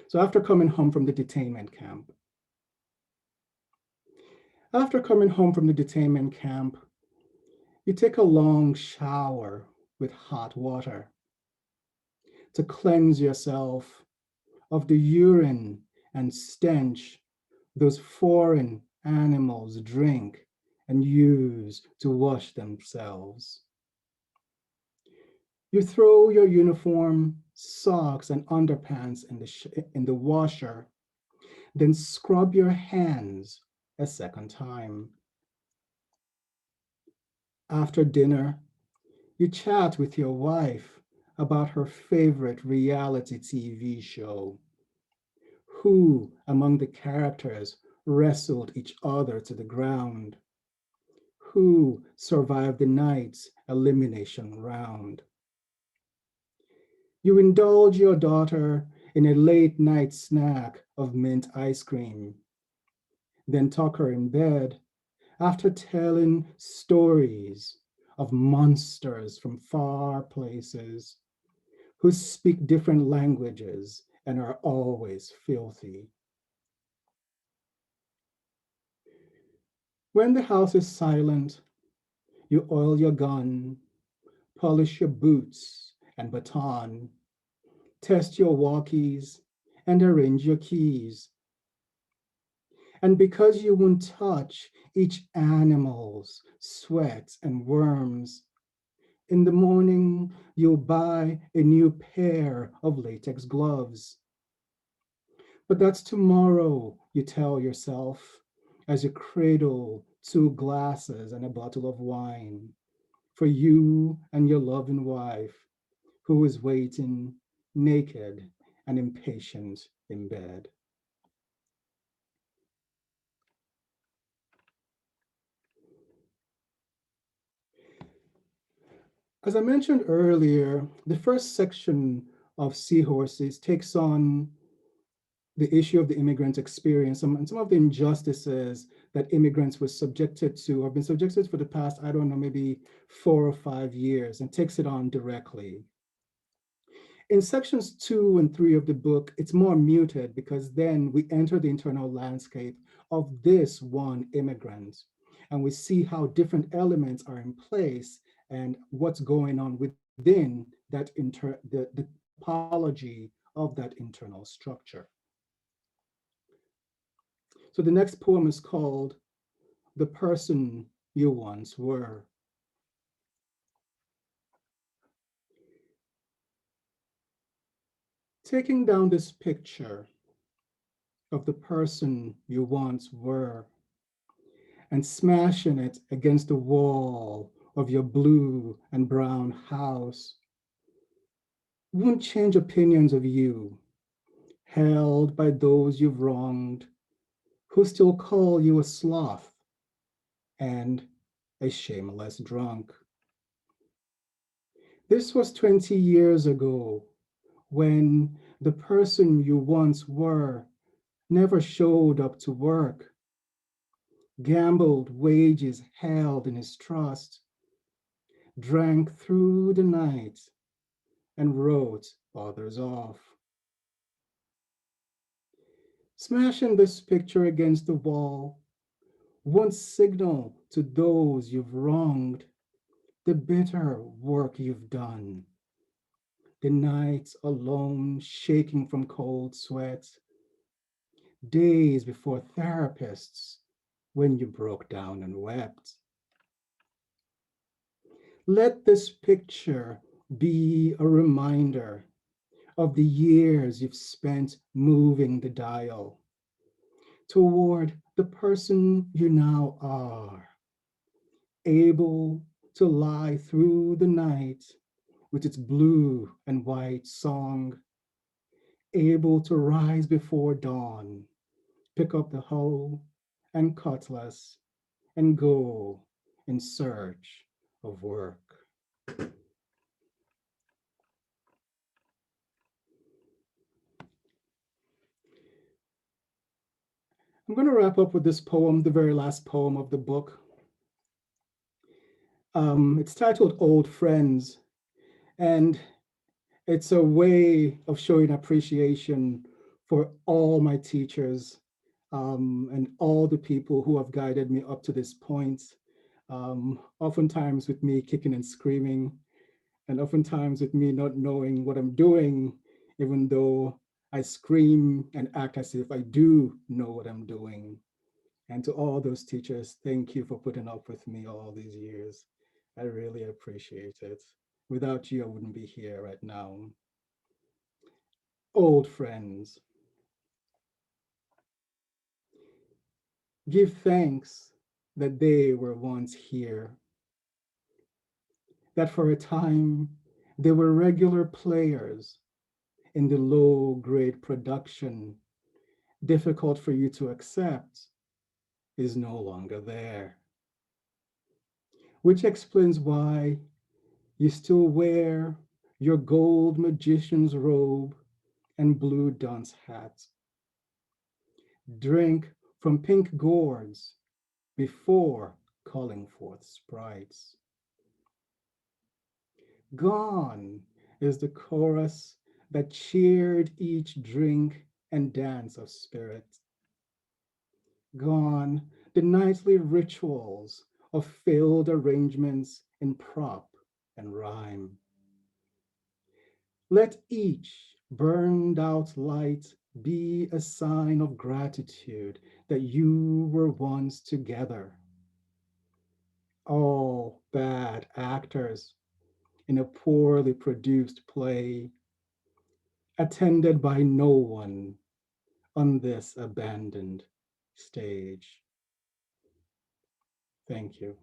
So after coming home from the detainment camp, you take a long shower with hot water to cleanse yourself of the urine and stench those foreign animals drink and use to wash themselves. You throw your uniform, socks, and underpants in the washer, then scrub your hands a second time. After dinner, you chat with your wife about her favorite reality TV show. Who among the characters wrestled each other to the ground? Who survived the night's elimination round? You indulge your daughter in a late night snack of mint ice cream, then tuck her in bed after telling stories of monsters from far places who speak different languages and are always filthy. When the house is silent, you oil your gun, polish your boots and baton, test your walkies, and arrange your keys. And because you won't touch each animal's sweat and worms, in the morning you'll buy a new pair of latex gloves. But that's tomorrow, you tell yourself, as you cradle 2 glasses and a bottle of wine for you and your loving wife, who is waiting, naked and impatient in bed. As I mentioned earlier, the first section of Seahorses takes on the issue of the immigrant experience and some of the injustices that immigrants were subjected to or have been subjected for the past, I don't know, maybe 4 or 5 years, and takes it on directly. In sections 2 and 3 of the book, it's more muted because then we enter the internal landscape of this one immigrant, and we see how different elements are in place and what's going on within that the topology of that internal structure. So the next poem is called The Person You Once Were. Taking down this picture of the person you once were and smashing it against the wall of your blue and brown house won't change opinions of you, held by those you've wronged, who still call you a sloth and a shameless drunk. This was 20 years ago when the person you once were never showed up to work, gambled wages held in his trust, drank through the night, and wrote others off. Smashing this picture against the wall won't signal to those you've wronged the bitter work you've done. The nights alone shaking from cold sweat, days before therapists when you broke down and wept. Let this picture be a reminder of the years you've spent moving the dial toward the person you now are, able to lie through the night with its blue and white song, able to rise before dawn, pick up the hoe and cutlass, and go in search of work. I'm going to wrap up with this poem, the very last poem of the book. It's titled Old Friends, and it's a way of showing appreciation for all my teachers and all the people who have guided me up to this point, oftentimes with me kicking and screaming, and oftentimes with me not knowing what I'm doing, even though I scream and act as if I do know what I'm doing. And to all those teachers, thank you for putting up with me all these years. I really appreciate it. Without you, I wouldn't be here right now. Old friends, give thanks that they were once here, that for a time they were regular players in the low grade production difficult for you to accept is no longer there. Which explains why you still wear your gold magician's robe and blue dunce hat. Drink from pink gourds before calling forth sprites. Gone is the chorus that cheered each drink and dance of spirit. Gone the nightly rituals of failed arrangements in prop and rhyme. Let each burned out light be a sign of gratitude that you were once together. All bad actors in a poorly produced play, attended by no one on this abandoned stage. Thank you.